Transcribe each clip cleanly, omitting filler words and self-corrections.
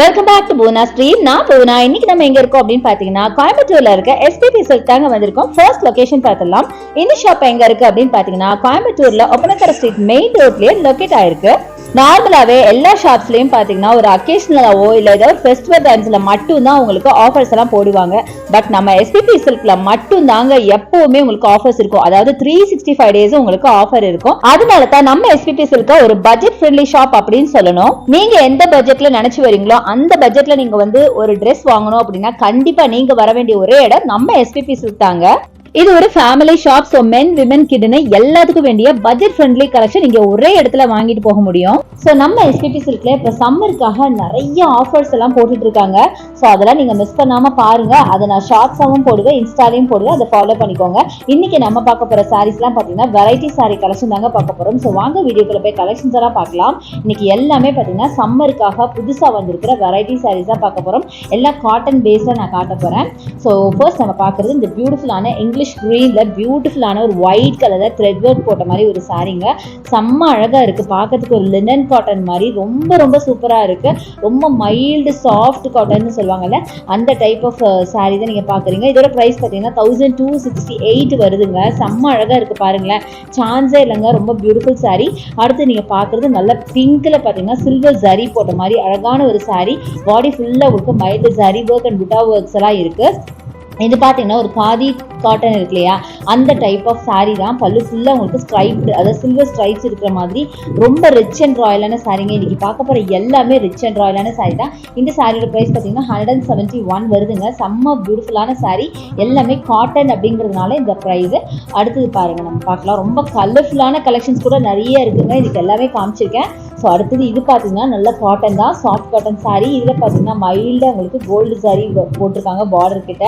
Welcome back to Poona stream. நான் பூனா. இன்னைக்கு நம்ம எங்க இருக்கோம் அப்படின்னு பாத்தீங்கன்னா கோயம்புத்தூர்ல இருக்க எஸ்பிபி சில்க் தாங்க வந்திருக்கோம். ஃபர்ஸ்ட் லொகேஷன் பார்த்தலாம். இந்த ஷாப் எங்க இருக்கு அப்படின்னு பாத்தீங்கன்னா கோயம்புத்தூர்ல ஒப்பனக்கரை ஸ்ட்ரீட் மெயின் ரோட்லயே லொகேட் ஆயிருக்கு. நார்மலாவே எல்லா ஷாப்ஸ்லயும் பாத்தீங்கன்னா ஒரு அக்கேஷனலாவோ இல்ல ஏதாவது ஃபெஸ்டிவல் டைம்ஸ்ல மட்டும் தான் உங்களுக்கு ஆஃபர்ஸ் எல்லாம் போடுவாங்க. பட் நம்ம எஸ்பிபி சில்க்ல மட்டும் தாங்க எப்பவுமே உங்களுக்கு ஆஃபர்ஸ் இருக்கும். அதாவது 365 டேஸ் உங்களுக்கு ஆஃபர் இருக்கும். அதனால தான் நம்ம எஸ்பிபி சில்க ஒரு பட்ஜெட் ஃப்ரெண்ட்லி ஷாப் அப்படின்னு சொல்லணும். நீங்க எந்த பட்ஜெட்ல நினைச்சு வரீங்களோ அந்த பட்ஜெட்ல நீங்க வந்து ஒரு ட்ரெஸ் வாங்கணும் அப்படின்னா கண்டிப்பா நீங்க வர வேண்டிய ஒரே இடம் நம்ம எஸ்பிபி சில்க் தாங்க. இது ஒரு family shop. So men women கிட்னு எல்லாத்துக்கும் வேண்டிய பட்ஜெட் ஃப்ரெண்ட்லி கலெக்ஷன் இங்க ஒரே இடத்துல வாங்கிட்டு போக முடியும். ஸோ நம்ம எஸ்பிபி சில்க்ல இப்ப சம்மருக்காக நிறைய ஆஃபர்ஸ் எல்லாம் போட்டுட்டு இருக்காங்க. ஸோ அதெல்லாம் நீங்க மிஸ் பண்ணாம பாருங்க. அதை நான் ஷார்ட்ஸாவும் போடுவேன், இன்ஸ்டாலையும் போடுவேன், அதை ஃபாலோ பண்ணிக்கோங்க. இன்னைக்கு நம்ம பார்க்க போற சாரீஸ் எல்லாம் பாத்தீங்கன்னா வெரைட்டி சாரி கலெக்ஷன் தாங்க பார்க்க போறோம். ஸோ வாங்க வீடியோக்குள்ள போய் கலெக்ஷன்ஸ் எல்லாம் பார்க்கலாம். இன்னைக்கு எல்லாமே பாத்தீங்கன்னா சம்மருக்காக புதுசா வந்திருக்கிற வெரைட்டி சாரீஸ் தான் பார்க்க போறோம். எல்லாம் காட்டன் பேஸ்ல நான் காட்ட போறேன். ஸோ ஃபர்ஸ்ட் நம்ம பார்க்கறது இந்த பியூட்டிஃபுல்லான இங்கிலீஷ் கிரீன்ல பியூட்டிஃபுல்லான ஒரு ஒயிட் கலர்ல த்ரெட் ஒர்க் போட்ட மாதிரி ஒரு சாரீங்க. செம்ம அழகா இருக்கு. பார்க்கறதுக்கு ஒரு லினன் காட்டன் மாதிரி ரொம்ப ரொம்ப சூப்பரா இருக்கு. ரொம்ப மைல்டு சாஃப்ட் காட்டன் சொல்லுவாங்கல்ல, அந்த டைப் ஆஃப் சாரீ தான் நீங்க பாக்குறீங்க. இதோட பிரைஸ் பாத்தீங்கன்னா 1268 வருதுங்க. செம்ம அழகா இருக்கு பாருங்களேன். சான்ஸே இல்லைங்க. ரொம்ப பியூட்டிஃபுல் சாரீ. அடுத்து நீங்க பாக்குறது நல்ல பிங்க்ல பாத்தீங்கன்னா சில்வர் ஜரி போட்ட மாதிரி அழகான ஒரு சாரீ. பாடி ஃபுல்லா உங்களுக்கு மைல்டு ஜரி ஒர்க் அண்ட் புட்டா ஒர்க்ஸ் எல்லாம் இருக்கு. இது பார்த்தீங்கன்னா ஒரு காதி காட்டன் இருக்கு இல்லையா, அந்த டைப் ஆஃப் சாரீ தான். பல்லு ஃபுல்லாக உங்களுக்கு ஸ்ட்ரைப்டு, அதாவது சில்வர் ஸ்ட்ரைப்ஸ் இருக்கிற மாதிரி ரொம்ப ரிச் அண்ட் ராயலான சாரீங்க. இன்னைக்கு பார்க்க போகிற எல்லாமே ரிச் அண்ட் ராயலான சாரீ தான். இந்த சாரியோட ப்ரைஸ் பார்த்தீங்கன்னா 171 வருதுங்க. செம்ம பியூட்டிஃபுல்லான சாரீ. எல்லாமே காட்டன் அப்படிங்கிறதுனால இந்த ப்ரைஸு. அடுத்தது பாருங்கள், நம்ம பார்க்கலாம். ரொம்ப கலர்ஃபுல்லான கலெக்ஷன்ஸ் கூட நிறைய இருக்குங்க. இதுக்கு எல்லாமே காமிச்சிருக்கேன். ஸோ அடுத்தது இது பார்த்தீங்கன்னா நல்ல காட்டன் தான், சாஃப்ட் காட்டன் சாரீ. இதில் பார்த்தீங்கன்னா மைல்டாக உங்களுக்கு கோல்டு சாரீ போட்டிருக்காங்க பார்டர் கிட்ட.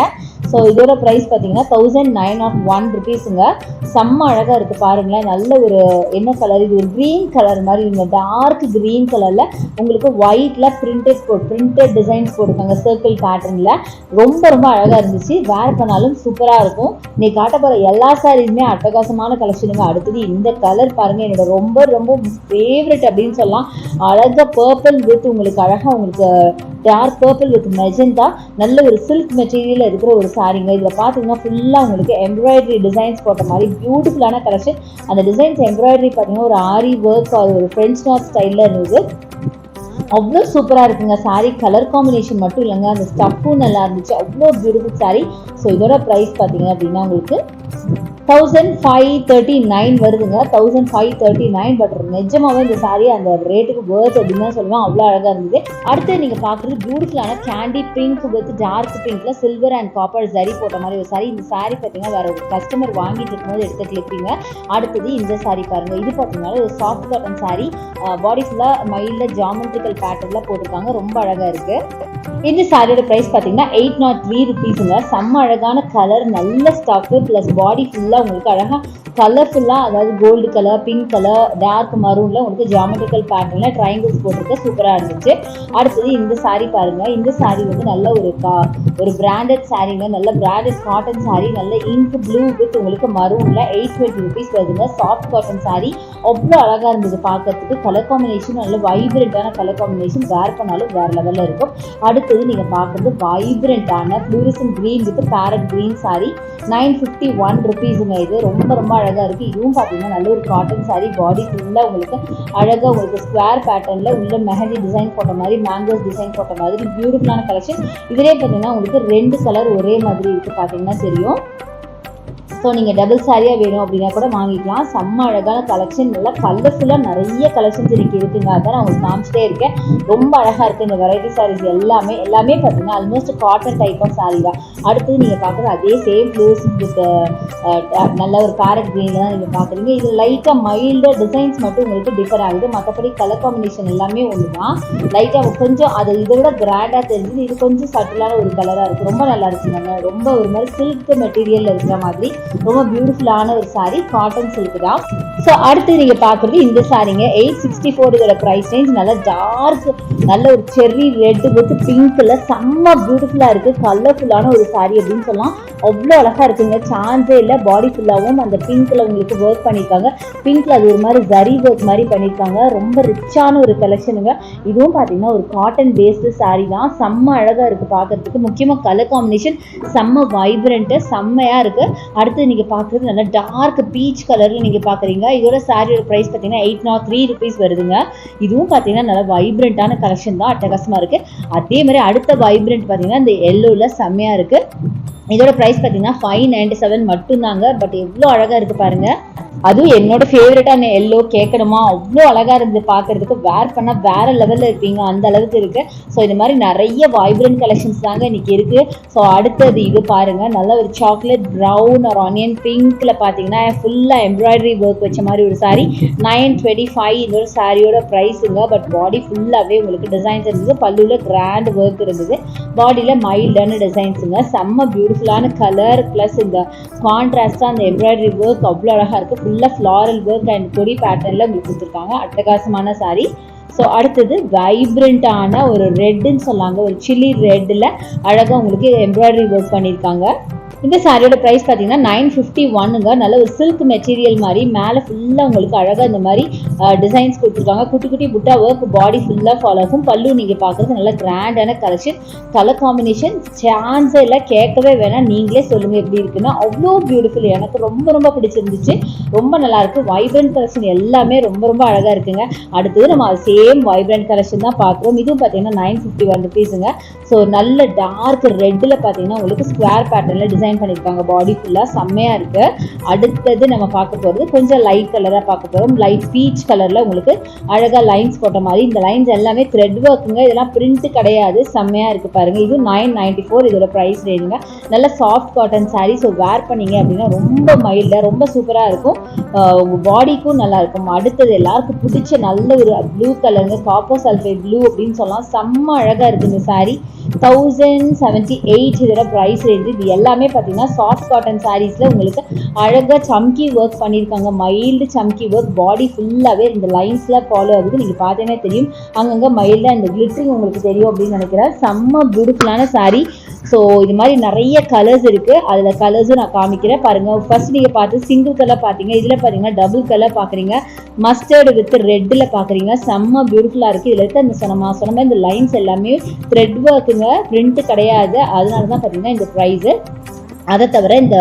ஸோ இதோட ப்ரைஸ் பார்த்தீங்கன்னா 1901 ருபீஸுங்க. செம்ம அழகாக இருக்குது பாருங்களேன். நல்ல ஒரு என்ன கலர், இது ஒரு க்ரீன் கலர் மாதிரி, இந்த டார்க் க்ரீன் கலரில் உங்களுக்கு ஒயிட்டில் பிரிண்டட் டிசைன்ஸ் போட்டிருக்காங்க சர்க்கிள் பேட்டர்னில். ரொம்ப ரொம்ப அழகாக இருந்துச்சு. வேர் பண்ணாலும் சூப்பராக இருக்கும். நீ காட்ட போகிற எல்லா சாரீஸுமே அட்டகாசமான கலெக்ஷனுங்க. அடுத்தது இந்த கலர் பாருங்கள், என்னோட ரொம்ப ரொம்ப ஃபேவரட் அப்படின்னு சொல்லலாம். அழகாக பர்பிள் வித் உங்களுக்கு அழகாக உங்களுக்கு டார்க் பர்பிள் வித் மெஜந்தா, நல்ல ஒரு சில்க் மெட்டீரியல் இருக்கிற ஒரு சாரீங்க. இதில் பார்த்தீங்கன்னா ஃபுல்லாக உங்களுக்கு எம்ப்ராய்டரி டிசைன்ஸ் போட்ட மாதிரி பியூட்டிஃபுல்லான கலெக்ஷன். அந்த டிசைன்ஸ் எம்ப்ராய்டரி பார்த்தீங்கன்னா ஒரு ஆரி ஒர்க், அது ஒரு ஃப்ரெஞ்ச் நாட் ஸ்டைலில் இருந்தது. அவ்வளோ சூப்பராக இருக்குங்க சாரீ. கலர் காம்பினேஷன் மட்டும் இல்லைங்க, அந்த ஸ்டஃப்பும் நல்லா இருந்துச்சு. அவ்வளோ பியூட்டிஃபுல் சாரீ. ஸோ இதோட ப்ரைஸ் பார்த்தீங்க அப்படின்னா உங்களுக்கு 1539 வருதுங்க. 1539. பட் நிஜமாவே இந்த சாரீ அந்த ரேட்டுக்கு வேர்த் அப்படின்னு தான் சொல்லுவேன். அவ்வளோ அழகாக இருந்தது. அடுத்து நீங்கள் பார்க்குறது பியூட்டிஃபுல்லான கேண்டி பிங்க் வித் டார்க் பிங்க்ல சில்வர் அண்ட் காப்பர் ஜரி போட்ட மாதிரி ஒரு சாரீ. இந்த சாரீ பார்த்தீங்கன்னா வேற ஒரு கஸ்டமர் வாங்கிட்டு இருக்கும்போது எடுத்து கிளிப்பீங்க. அடுத்தது இந்த சாரீ பாருங்க. இது பார்த்தீங்கன்னா ஒரு சாஃப்ட் காட்டன் சாரீ. பாடி ஃபுல்லாக மைல்டாக ஜாமெட்ரிக்கல் பேட்டர்ல போட்டிருக்காங்க. ரொம்ப அழகாக இருக்கு. இந்த சாரியோட பிரைஸ் பார்த்தீங்கன்னா 803 ருபீஸுங்க. செம்ம அழகான கலர், நல்ல ஸ்டஃப் பிளஸ் பாடி ஃபுல்லாக உங்களுக்கு அழகாக கலர்ஃபுல்லாக, அதாவது gold colour, pink colour, dark மரூனில் உங்களுக்கு ஜாமெட்ரிக்கல் பேட்டர்னில் ட்ரையாங்கிள்ஸ் போட்டிருக்க சூப்பராக இருந்துச்சு. அடுத்தது இந்த சாரீ பாருங்கள். இந்த சாரீ வந்து நல்ல ஒரு பிராண்டட் சாரீங்க. நல்ல பிராண்டட் காட்டன் சாரீ. நல்ல இங்க் ப்ளூ வித் உங்களுக்கு மரூனில் 820 ருபீஸ் வருதுங்க. Soft cotton sari. அவ்வளோ அழகாக இருந்தது பார்க்கறதுக்கு. கலர் காம்பினேஷன் நல்ல வைப்ரண்டான கலர் காம்பினேஷன். வேர் பண்ணாலும் வேறு லெவலில் இருக்கும். அடுத்தது நீங்கள் பார்க்குறது வைப்ரண்டான fluorescent green with parrot green sari. 951 ருபீஸுங்க. இது ரொம்ப ரொம்ப அழகாக இருக்குது. இதுவும் பார்த்தீங்கன்னா நல்ல ஒரு காட்டன் சாரீ. பாடி ஃபுல்லாக உங்களுக்கு அழகாக உங்களுக்கு ஸ்கொயர் பேட்டர்னில் உள்ள மெஹந்தி டிசைன் போட்ட மாதிரி, மேங்கோஸ் டிசைன் போட்ட மாதிரி பியூட்டிஃபுல்லான கலெக்ஷன். இதிலே பார்த்தீங்கன்னா உங்களுக்கு 2 கலர் ஒரே மாதிரி இருக்குது, பார்த்தீங்கன்னா தெரியும். ஸோ நீங்கள் டபுள் சாரியாக வேணும் அப்படின்னா கூட வாங்கிக்கலாம். செம்ம அழகான கலெக்ஷன். நல்லா கலர்ஃபுல்லாக நிறைய கலெக்ஷன்ஸ் இன்னைக்கு இருக்குங்க. அதான் நான் உங்களுக்கு காமிச்சிட்டே இருக்கேன். ரொம்ப அழகாக இருக்குது இந்த வெரைட்டி சாரீஸ். எல்லாமே பார்த்தீங்கன்னா almost cotton type of sari தான். அடுத்தது நீங்கள் பார்க்குறது அதே சேம் ப்ளூஸ் வித் நல்ல ஒரு பேரட் க்ரீனில் தான் நீங்கள் பார்க்குறீங்க. இது லைட்டாக மைல்டாக டிசைன்ஸ் மட்டும் உங்களுக்கு டிஃபர் ஆகுது. மற்றபடி கலர் காம்பினேஷன் எல்லாமே ஒன்று தான். லைட்டாக கொஞ்சம் அது இதை விட கிராண்டாக தெரிஞ்சுது. இது கொஞ்சம் சட்டிலான ஒரு கலராக இருக்குது. ரொம்ப நல்லா இருக்குங்க. ரொம்ப ஒரு மாதிரி சில்க் மெட்டீரியல் இருக்கிற மாதிரி ரொம்ப பியூட்டிஃபுல்லான ஒரு சாரி, காட்டன் சில்க் தான். ஸோ அடுத்து நீங்க பாக்குறது இந்த சாரிங்க 864 இதோட பிரைஸ் ரேஞ்ச். நல்லா டார்க், நல்ல ஒரு செர்ரி ரெட் வித் பிங்க்ல செம்ம பியூட்டிஃபுல்லா இருக்கு. கலர்ஃபுல்லான ஒரு சாரி அப்படின்னு சொல்லலாம். அவ்வளோ அழகா இருக்குங்க, சான்ஸே இல்லை. பாடி ஃபுல்லாகவும் அந்த பிங்க்ல உங்களுக்கு ஒர்க் பண்ணியிருக்காங்க. பிங்க்ல அது ஒரு மாதிரி ஜரி ஒர்க் மாதிரி பண்ணியிருக்காங்க. ரொம்ப ரிச்சான ஒரு கலெக்ஷனுங்க. இதுவும் பார்த்தீங்கன்னா ஒரு காட்டன் பேஸ்டு சாரி தான். செம்ம அழகா இருக்கு பார்க்கறதுக்கு. முக்கியமாக கலர் காம்பினேஷன் செம்ம வைப்ரண்ட்டு, செம்மையா இருக்கு. அடுத்து நீங்க பார்க்குறது நல்லா டார்க் பீச் கலர்ல நீங்க பார்க்குறீங்க. இதோட சாரியோட ப்ரைஸ் பார்த்தீங்கன்னா 803 rupees வருதுங்க. இதுவும் பார்த்தீங்கன்னா நல்லா வைப்ரண்டான கலெக்ஷன் தான், அட்டகாசமா இருக்கு. அதே மாதிரி அடுத்த வைப்ரண்ட் பார்த்தீங்கன்னா இந்த எல்லோல செம்மையா இருக்கு. இதோட ப்ரைஸ் பார்த்தீங்கன்னா 597 மட்டும்தாங்க. பட் எவ்வளோ அழகா இருக்கு பாருங்க. அதுவும் என்னோட ஃபேவரட்டான எல்லோ கேட்கணுமா, அவ்வளோ அழகா இருந்து பார்க்கறதுக்கு. வேர் பண்ணால் வேற லெவலில் இருப்பீங்க, அந்த அளவுக்கு இருக்கு. ஸோ இந்த மாதிரி நிறைய வைப்ரண்ட் கலெக்ஷன்ஸ் தாங்க இன்னைக்கு இருக்கு. ஸோ அடுத்தது இது பாருங்க, நல்ல ஒரு சாக்லேட் ப்ரௌன் ஒரு ஆனியன் பிங்க்ல பார்த்தீங்கன்னா ஃபுல்லாக எம்ப்ராய்டரி ஒர்க் வச்ச மாதிரி ஒரு சாரி. 925 இதோட சாரியோட ப்ரைஸுங்க. பட் பாடி ஃபுல்லாகவே உங்களுக்கு டிசைன்ஸ் இருந்தது. பல்லுவில் கிராண்ட் ஒர்க் இருந்தது. பாடியில் மைல்டான டிசைன்ஸுங்க. செம்ம பியூட்டிஃபுல்லான கலர் ப்ளஸ் இந்த கான்ட்ராஸ்டாக அந்த எம்ப்ராய்டரி ஒர்க் அவ்வளோ அழகாக இருக்குது. ஃபுல்லாக ஃப்ளாரல் ஒர்க் அண்ட் கொடி பேட்டர்னில் உங்களுக்கு கொடுத்துருக்காங்க. அட்டகாசமான சாரி. ஸோ அடுத்தது வைப்ரண்ட்டான ஒரு ரெட்டுன்னு சொல்லாங்க, ஒரு சில்லி ரெட்டில் அழகாக உங்களுக்கு எம்ப்ராய்டரி ஒர்க் பண்ணியிருக்காங்க. இந்த சாரியோட ப்ரைஸ் பார்த்தீங்கன்னா 951ங்க. நல்ல ஒரு சில்க் மெட்டீரியல் மாதிரி மேலே ஃபுல்லாக உங்களுக்கு அழகாக இந்த மாதிரி டிசைன்ஸ் கொடுத்துருக்காங்க. குட்டி குட்டி புட்டா ஒர்க் பாடி ஃபுல்லாக ஃபாலோ ஆகும். பல்லு நீங்கள் பார்க்குறது நல்ல கிராண்டான கலெக்ஷன். கலர் காம்பினேஷன் சான்ஸே இல்லை, கேட்கவே வேணாம். நீங்களே சொல்லுங்கள் எப்படி இருக்குன்னா அவ்வளோ பியூட்டிஃபுல். எனக்கு ரொம்ப ரொம்ப பிடிச்சிருந்துச்சு, ரொம்ப நல்லாயிருக்கு. வைப்ரண்ட் கலெக்ஷன் எல்லாமே ரொம்ப ரொம்ப அழகாக இருக்குங்க. அடுத்தது நம்ம சேம் வைப்ரண்ட் கலெக்ஷன் தான் பார்க்குறோம். இதுவும் பார்த்தீங்கன்னா 951 rupeesங்க. ஸோ நல்ல டார்க் ரெட்டில் பார்த்தீங்கன்னா உங்களுக்கு ஸ்கொயர் பேட்டர்னில் டிசைன் பண்ணிருக்காங்க. பாடி ஃபுல்லா செம்மையா இருக்கு. அடுத்தது நம்ம பார்க்க போறது கொஞ்சம் லைட் கலரா பார்க்க போறோம். லைட் பீச் கலர்ல உங்களுக்கு அழகா லைன்ஸ் போட்ட மாதிரி. இந்த லைன்ஸ் எல்லாமே த்ரெட் ஒர்க்குங்க. இதெல்லாம் பிரிண்ட் கிடையாது. செம்மையா இருக்கு பாருங்க. இது 994 இதோட பிரைஸ் ரேஞ்சுங்க. நல்ல soft cotton sorry. So where பண்ணீங்க அப்படின்னா ரொம்ப மைல்டா ரொம்ப சூப்பரா இருக்கும். உங்க பாடிக்கும் நல்லா இருக்கும். அடுத்தது எல்லாருக்கும் பிடிச்ச நல்ல ஒரு ப்ளூ கலருங்க, காப்பர் சல்ஃபேட் ப்ளூ அப்படின்னு சொல்லலாம். செம்ம அழகா இருக்கு இந்த சாரி. 1078 இதோட பிரைஸ் ரேஞ்சு. இது எல்லாமே பார்த்தீங்கன்னா சாஃப்ட் காட்டன் சாரீஸ்ல உங்களுக்கு அழகா சம்கி ஒர்க் பண்ணியிருக்காங்க. Mild chamki work. பாடி ஃபுல்லாகவே இந்த லைன்ஸ்ல ஃபாலோ ஆகுது. நீங்கள் பார்த்தீங்கன்னா தெரியும், அங்கங்கே மைல்டாக இந்த கிளிட்டரிங் உங்களுக்கு தெரியும் அப்படின்னு நினைக்கிறேன். செம்ம பியூட்டிஃபுல்லான சாரி. ஸோ இது மாதிரி நிறைய கலர்ஸ் இருக்கு. அதில் கலர்ஸும் நான் காமிக்கிறேன் பாருங்க. ஃபர்ஸ்ட் நீங்கள் பார்த்து சிங்கிள் கலர் பார்த்தீங்க, இதில் பார்த்தீங்கன்னா டபுள் கலர் பார்க்குறீங்க. மஸ்டர்டு வித் ரெட்டில் பார்க்குறீங்க. செம்ம பியூட்டிஃபுல்லாக இருக்குது. இதில் இருக்க இந்த சொன்ன மாதிரி இந்த லைன்ஸ் எல்லாமே த்ரெட் ஒர்க்குங்க, பிரிண்ட் கிடையாது. அதனால தான் பார்த்தீங்கன்னா இந்த ப்ரைஸு. அதை தவிர இந்த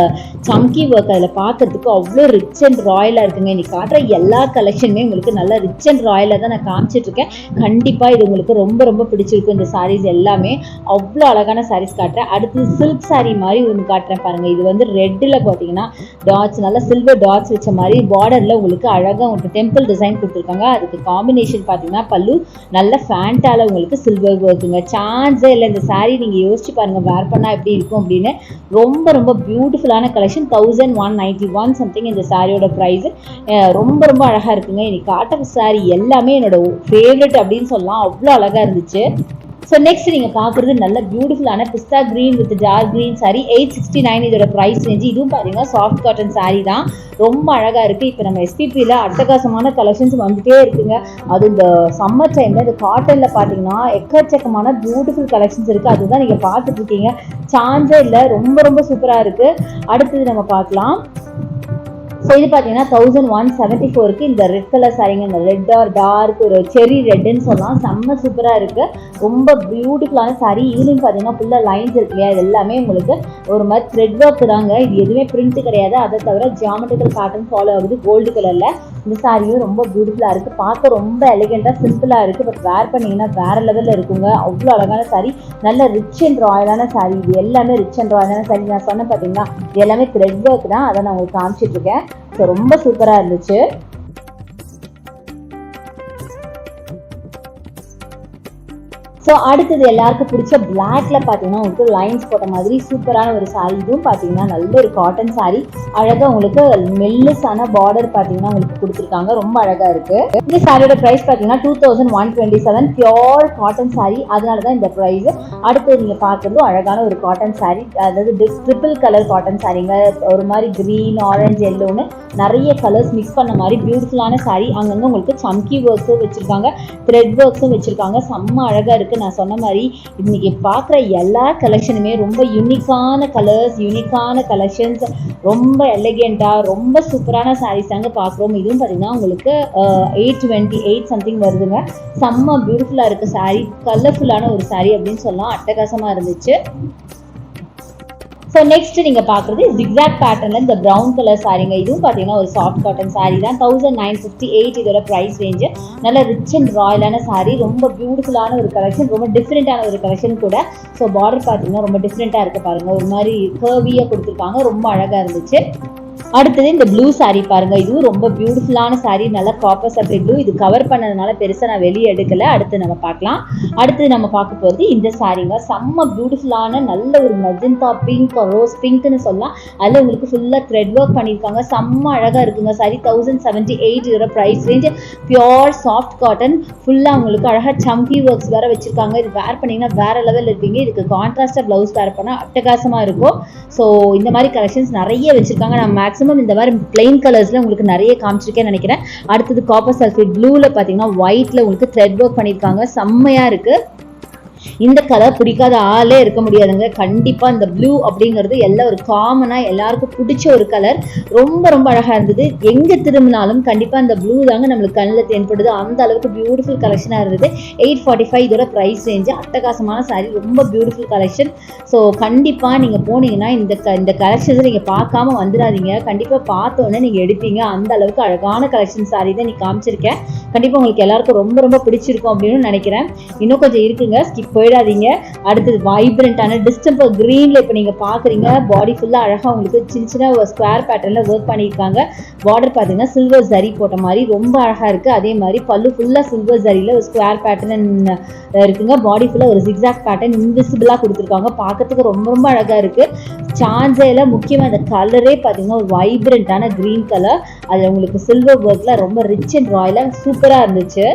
சம்கி ஒர்க் அதில் பார்க்கறதுக்கு அவ்வளோ ரிச் அண்ட் ராயலாக இருக்குங்க. இன்னைக்கு காட்டுற எல்லா கலெக்ஷனுமே உங்களுக்கு நல்லா ரிச் அண்ட் ராயலாக தான் நான் காமிச்சிட்ருக்கேன். கண்டிப்பாக இது உங்களுக்கு ரொம்ப ரொம்ப பிடிச்சிருக்கும். இந்த சாரீஸ் எல்லாமே அவ்வளோ அழகான சாரீஸ் காட்டுறேன். அடுத்து சில்க் சாரீ மாதிரி ஒன்று காட்டுறேன் பாருங்கள். இது வந்து ரெட்டில் பார்த்தீங்கன்னா டாட்ஸ், நல்லா சில்வர் டாட்ஸ் வச்ச மாதிரி பார்டரில் உங்களுக்கு அழகாக உங்களுக்கு டெம்பிள் டிசைன் கொடுத்துருக்காங்க. அதுக்கு காம்பினேஷன் பார்த்தீங்கன்னா பல்லு நல்ல ஃபேண்டால உங்களுக்கு சில்வர் ஒர்க்குங்க. சான்ஸே இல்லை. இந்த சாரீ நீங்கள் யோசிச்சு பாருங்கள், வேர் பண்ணால் எப்படி இருக்கும் அப்படின்னு. ரொம்ப ரொம்ப பியூட்டிஃபுல்லான கலெக்ஷன். 1191 சம்திங் இந்த சாரியோட ப்ரைஸ். ரொம்ப ரொம்ப அழகாக இருக்குங்க. இன்னைக்கு காட்டன் சாரி எல்லாமே என்னோட ஃபேவரட் அப்படின்னு சொல்லலாம். அவ்வளோ அழகாக இருந்துச்சு. ஸோ நெக்ஸ்ட் நீங்கள் பார்க்குறது நல்ல பியூட்டிஃபுல்லான pista green with dark green sari. 869 இதோட ப்ரைஸ் ரேஞ்சு. இதுவும் பார்த்தீங்கன்னா சாஃப்ட் காட்டன் சாரி தான். ரொம்ப அழகாக இருக்குது. இப்போ நம்ம எஸ்பிபியில் அட்டகாசமான கலெக்ஷன்ஸ் வந்துகிட்டே இருக்குங்க. அது இந்த சம்மர் டைமில் இந்த காட்டனில் பார்த்தீங்கன்னா எக்கச்சக்கமான பியூட்டிஃபுல் கலெக்ஷன்ஸ் இருக்குது. அதுதான் நீங்கள் பார்த்துட்ருக்கீங்க. சான்ஸே இல்லை, ரொம்ப ரொம்ப சூப்பராக இருக்குது. அடுத்தது நம்ம பார்க்கலாம். ஸோ இது பார்த்தீங்கன்னா 1174க்கு இந்த ரெட் கலர் சாரிங்க. இந்த ரெட் ஆர் டார்க் ஒரு செரி ரெட்டுன்னு சொல்லலாம். செம்ம சூப்பராக இருக்குது. ரொம்ப பியூட்டிஃபுல்லான சாரி. இதுலையும் பார்த்தீங்கன்னா ஃபுல்லாக லைன்ஸ் இருக்கு இல்லையா, இது எல்லாமே உங்களுக்கு ஒரு மாதிரி த்ரெட் ஒர்க் தாங்க. இது எதுவுமே பிரிண்ட் கிடையாது. அதை தவிர ஜியாமெட்ரிக்கல் பேட்டர்ன் ஃபாலோ ஆகுது கோல்டு கலரில். இந்த சாரியும் ரொம்ப பியூட்டிஃபுல்லாக இருக்குது. பார்க்க ரொம்ப எலிகெண்ட்டாக சிம்பிளாக இருக்குது. பட் வேர் பண்ணிங்கன்னா வேறு லெவலில் இருக்குங்க. அவ்வளோ அழகான சாரி. நல்ல ரிச் அண்ட் ராயலான சாரி. இது எல்லாமே ரிச் அண்ட் ராயலான சாரி. நான் சொன்ன பார்த்தீங்கன்னா இது எல்லாமே த்ரெட் ஒர்க் தான். அதை நான் உங்களுக்கு காமிச்சிட்ருக்கேன். ஸோ ரொம்ப சூப்பராக இருந்துச்சு. ஸோ அடுத்தது எல்லாருக்கும் பிடிச்ச பிளாக்ல பார்த்தீங்கன்னா உங்களுக்கு லைன்ஸ் போட்ட மாதிரி சூப்பரான ஒரு சாரீ. இதுவும் பார்த்தீங்கன்னா நல்ல ஒரு காட்டன் சாரீ. அழகாக உங்களுக்கு மெல்லுசான பார்டர் பார்த்தீங்கன்னா உங்களுக்கு கொடுத்துருக்காங்க. ரொம்ப அழகாக இருக்கு. இந்த சாரியோட ப்ரைஸ் பார்த்தீங்கன்னா 2127 பியோர் காட்டன் சாரீ. அதனால தான் இந்த ப்ரைஸ். அடுத்து நீங்கள் பார்க்குறது அழகான ஒரு காட்டன் சாரீ, அதாவது ட்ரிபிள் கலர் காட்டன் சாரீங்க. ஒரு மாதிரி கிரீன், ஆரஞ்சு, எல்லோன்னு நிறைய கலர்ஸ் மிக்ஸ் பண்ண மாதிரி பியூட்டிஃபுல்லான சாரீ. அங்கங்கே உங்களுக்கு சம்கி ஒர்க்ஸும் வச்சுருக்காங்க, த்ரெட் ஒர்க்ஸும் வச்சுருக்காங்க. செம்ம அழகாக இருக்குது. நான் சொன்ன மாதிரி இன்னைக்கு பார்க்குற எல்லா கலெக்ஷனுமே ரொம்ப யூனிக்கான கலர்ஸ், யூனிக்கான கலெக்ஷன்ஸ், ரொம்ப எலிகெண்ட்டாக ரொம்ப சூப்பரான சாரீஸ் தாங்க பார்க்குறோம். இதுவும் பார்த்தீங்கன்னா உங்களுக்கு 828 சம்திங் வருதுங்க. செம்ம பியூட்டிஃபுல்லாக இருக்குது சாரீ. கலர்ஃபுல்லான ஒரு சாரீ அப்படின்னு சொல்லலாம். அட்டகாசமாக இருந்துச்சு. ஸோ நெக்ஸ்ட் நீங்கள் பார்க்குறது ஜிக்ஸாக் பேட்டர்னில் இந்த ப்ரௌன் கலர் சாரீங்க. இதுவும் பார்த்தீங்கன்னா ஒரு சாஃப்ட் காட்டன் சாரீ தான். 1958 இதோட ப்ரைஸ் ரேஞ்சு. நல்ல ரிச் அண்ட் ராயலான சாரீ. ரொம்ப பியூட்டிஃபுல்லான ஒரு கலெக்ஷன், ரொம்ப டிஃப்ரெண்ட்டான ஒரு கலெக்ஷன் கூட. ஸோ பார்டர் பார்த்தீங்கன்னா ரொம்ப டிஃப்ரெண்ட்டாக இருக்குது பாருங்கள். ஒரு மாதிரி கர்வியாக கொடுத்துருக்காங்க. ரொம்ப அழகாக இருந்துச்சு. அடுத்தது இந்த ப்ளூ சாரீ பாருங்க. இதுவும் ரொம்ப பியூட்டிஃபுல்லான சாரீ. நல்லா காப்பர் சப்ளை ப்ளூ. இது கவர் பண்ணதுனால பெருசாக நான் வெளியே எடுக்கல. அடுத்து நம்ம பார்க்கலாம். அடுத்து நம்ம பார்க்க போகிறது இந்த சாரீங்க. செம்ம பியூட்டிஃபுல்லான நல்ல ஒரு மெஜந்தா பிங்க், ரோஸ் பிங்க்னு சொல்லலாம். அதில் உங்களுக்கு ஃபுல்லாக த்ரெட் ஒர்க் பண்ணியிருக்காங்க. செம்ம அழகாக இருக்குங்க சாரீ. 1078 இதோட price range. Pure soft cotton. ஃபுல்லாக உங்களுக்கு அழகாக சம்கி ஒர்க்ஸ் வேற வச்சிருக்காங்க. இது வேர் பண்ணிங்கன்னா வேற லெவலில் இருப்பீங்க. இதுக்கு கான்ட்ராஸ்டாக ப்ளவுஸ் வேர் பண்ணால் அட்டகாசமாக இருக்கும். ஸோ இந்த மாதிரி கலெக்ஷன்ஸ் நிறைய வச்சிருக்காங்க. நான் மேக்ஸிமம் இந்த மாதிரி பிளைன் கலர்ஸ்ல உங்களுக்கு நிறைய காமிச்சிருக்கேன்னு நினைக்கிறேன். அடுத்தது காப்பர் சல்ஃபேட் ப்ளூல பார்த்தீங்கன்னா ஒயிட்ல உங்களுக்கு த்ரெட் ஒர்க் பண்ணியிருக்காங்க. செம்மையா இருக்கு. இந்த கலர் பிடிக்காத ஆளே இருக்க முடியாதுங்க. கண்டிப்பா இந்த ப்ளூ அப்படிங்கிறது எல்லாம் ஒரு காமனா எல்லாருக்கும் பிடிச்ச ஒரு கலர். ரொம்ப ரொம்ப அழகா இருந்தது. எங்க திரும்பினாலும் கண்டிப்பா இந்த ப்ளூ தாங்க நம்மளுக்கு கண்ணில் தென்படுது. அந்த அளவுக்கு பியூட்டிஃபுல் கலெக்ஷனா இருந்தது. 845 இதோட பிரைஸ் ரேஞ்சு. அட்டகாசமான சாரி. ரொம்ப பியூட்டிஃபுல் கலெக்ஷன். ஸோ கண்டிப்பா நீங்க போனீங்கன்னா இந்த கலெக்ஷன்ஸ் நீங்க பார்க்காம வந்துடாதீங்க. கண்டிப்பா பார்த்தோன்னே நீங்க எடுப்பீங்க. அந்த அளவுக்கு அழகான கலெக்ஷன் சாரி தான் நீ காமிச்சிருக்கேன். கண்டிப்பா உங்களுக்கு எல்லாருக்கும் ரொம்ப ரொம்ப பிடிச்சிருக்கும் அப்படின்னு நினைக்கிறேன். இன்னும் கொஞ்சம் இருக்குங்க, ஸ்கிப் போயிடாதீங்க. அடுத்தது வைப்ரண்டான டிஸ்டம்பர் கிரீன்ல இப்போ நீங்க பாக்குறீங்க. பாடி ஃபுல்லா அழகா உங்களுக்கு சின்ன சின்ன ஸ்கொயர் பேட்டர்ன்ல ஒர்க் பண்ணியிருக்காங்க. பார்டர் பார்த்தீங்கன்னா சில்வர் ஜரி போட்ட மாதிரி ரொம்ப அழகா இருக்கு. அதே மாதிரி பல்லு ஃபுல்லா சில்வர் ஜரியில ஒரு ஸ்கொயர் பேட்டர்ன் இருக்குங்க. பாடி ஃபுல்லா ஒரு ஜிக்ஸாக் பேட்டர்ன் இன்விசிபிளா கொடுத்துருக்காங்க. பார்க்கறதுக்கு ரொம்ப ரொம்ப அழகா இருக்கு. சான்ஸைல முக்கியமா இந்த கலரே பார்த்தீங்கன்னா ஒரு வைப்ரண்டான கிரீன் கலர். அது உங்களுக்கு சில்வர் ஒர்க்ல ரொம்ப ரிச் அண்ட் ராயலா சூப்பரா இருந்துச்சு.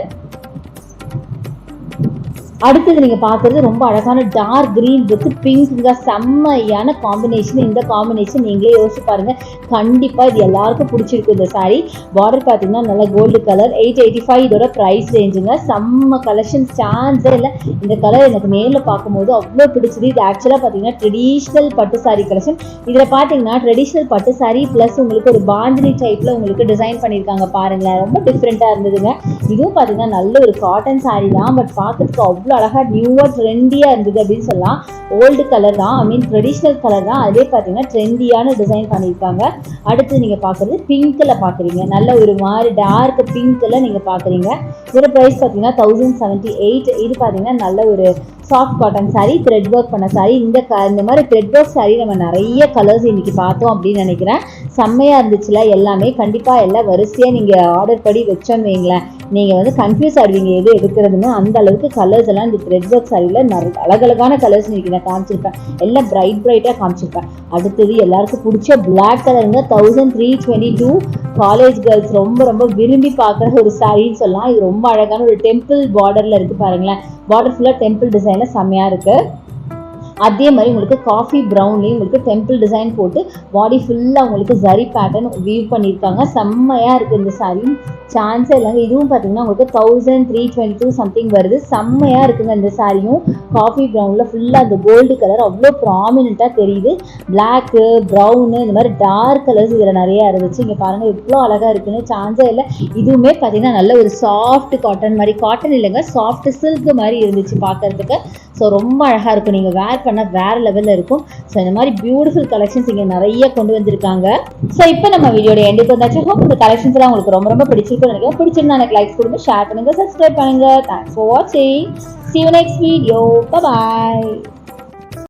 அடுத்தது நீங்க பாக்குறது ரொம்ப அழகான டார்க் கிரீன் வித் பிங்க்ங்க. செம்மையான காம்பினேஷன். இந்த காம்பினேஷன் நீங்களே யோசிச்சு பாருங்க. கண்டிப்பா இது எல்லாருக்கும் பிடிச்சிருக்கும் இந்த சாரி. பார்டர் பாத்தீங்கன்னா நல்ல கோல்டு கலர். 885 இதோட பிரைஸ் ரேஞ்சுங்க. செம்ம கலெக்ஷன். சான்ஸே இல்லை. இந்த கலர் எனக்கு நேரில் பார்க்கும்போது அவ்வளோ பிடிச்சது. இது ஆக்சுவலா பாத்தீங்கன்னா ட்ரெடிஷ்னல் பட்டு சாரி கலெக்ஷன். இதுல பாத்தீங்கன்னா ட்ரெடிஷ்னல் பட்டு சாரி பிளஸ் உங்களுக்கு ஒரு பாந்தினி டைப்ல உங்களுக்கு டிசைன் பண்ணியிருக்காங்க பாருங்களேன். ரொம்ப டிஃப்ரெண்டா இருந்ததுங்க. இதுவும் பாத்தீங்கன்னா நல்ல ஒரு காட்டன் சாரி தான். பட் பார்க்கறதுக்கு அவ்வளோ அழகா நியூவா ட்ரெண்டியா இருந்தது அப்படின்னு சொல்லலாம். ஓல்டு கலர் தான், ஐ மீன் ட்ரெடிஷ்னல் கலர் தான். அதே பார்த்தீங்கன்னா ட்ரெண்டியான டிசைன் பண்ணியிருக்காங்க. அடுத்து நீங்க பாக்குறது பிங்க்ல பாக்குறீங்க. நல்ல ஒரு மாதிரி டார்க் பிங்க்ல நீங்க பாக்குறீங்க. இதோட பிரைஸ் பார்த்தீங்கன்னா 1078. இது பார்த்தீங்கன்னா நல்ல ஒரு soft cotton sorry, thread work பண்ண சாரி. இந்த மாதிரி த்ரெட் ஒர்க் சாரி நம்ம நிறைய கலர்ஸ் இன்னைக்கு பார்த்தோம் அப்படின்னு நினைக்கிறேன். செம்மையா இருந்துச்சுல எல்லாமே. கண்டிப்பா எல்லாம் வரிசையா நீங்க ஆர்டர் படி வச்சோன்னு வைங்களேன், நீங்க வந்து கன்ஃபியூஸ் ஆடுவீங்க எது எடுக்கிறதுன்னு. அந்த அளவுக்கு கலர்ஸ் எல்லாம் இந்த த்ரெட் ஒர்க் சாரியில அழகழகான கலர்ஸ் இன்னைக்கு நான் காமிச்சிருப்பேன். எல்லாம் பிரைட்டா காமிச்சிருப்பேன். அடுத்தது எல்லாருக்கும் பிடிச்ச பிளாக் கலருங்க. 1322 காலேஜ் கேர்ள்ஸ் ரொம்ப ரொம்ப விரும்பி பார்க்குற ஒரு சாரின்னு சொல்லலாம். இது ரொம்ப அழகான ஒரு டெம்பிள் பார்டர்ல இருக்கு பாருங்களேன். பார்டர் ஃபுல்லா டெம்பிள் டிசைன்ல செம்மையா இருக்கு. அதே மாதிரி உங்களுக்கு காஃபி ப்ரௌன்லேயும் உங்களுக்கு டெம்பிள் டிசைன் போட்டு பாடி ஃபுல்லாக உங்களுக்கு ஜரி பேட்டர்ன் வியூ பண்ணியிருக்காங்க. செம்மையாக இருக்குது இந்த சாரி. சான்ஸே இல்லைங்க. இதுவும் பார்த்தீங்கன்னா உங்களுக்கு 1322 சம்திங் வருது. செம்மையாக இருக்குங்க இந்த சாரியும். காஃபி ப்ரௌனில் ஃபுல்லாக அந்த கோல்டு கலர் அவ்வளோ ப்ராமினெண்ட்டாக தெரியுது. பிளாக்கு, ப்ரௌனு, இந்த மாதிரி டார்க் கலர்ஸ் இதில் நிறையா இருந்துச்சு. இங்கே பாருங்கள் எவ்வளோ அழகாக இருக்குன்னு. சான்ஸே இல்லை. இதுவுமே பார்த்தீங்கன்னா நல்ல ஒரு சாஃப்ட் காட்டன் மாதிரி, காட்டன் இல்லைங்க சாஃப்ட் சில்க் மாதிரி இருந்துச்சு பார்க்கறதுக்கு. ஸோ ரொம்ப அழகாக இருக்கும். நீங்கள் வேர் பண்ண வேற லெவலில் இருக்கும். ஸோ இந்த மாதிரி பியூட்டிஃபுல் கலெக்ஷன்ஸ் இங்கே நிறைய கொண்டு வந்திருக்காங்க. ஸோ இப்போ நம்ம வீடியோட எண்டுக்கு வந்தாச்சு. ஹோப் இந்த கலெக்ஷன்ஸ் எல்லாம் உங்களுக்கு ரொம்ப ரொம்ப பிடிச்சிருக்குன்னு நினைக்கிறேன். பிடிச்சிருந்தா எனக்கு லைக்ஸ் கொடுங்க, ஷேர் பண்ணுங்க, சப்ஸ்கிரைப் பண்ணுங்க. தேங்க்ஸ் ஃபார் வாட்சிங். See you next video. Bye bye.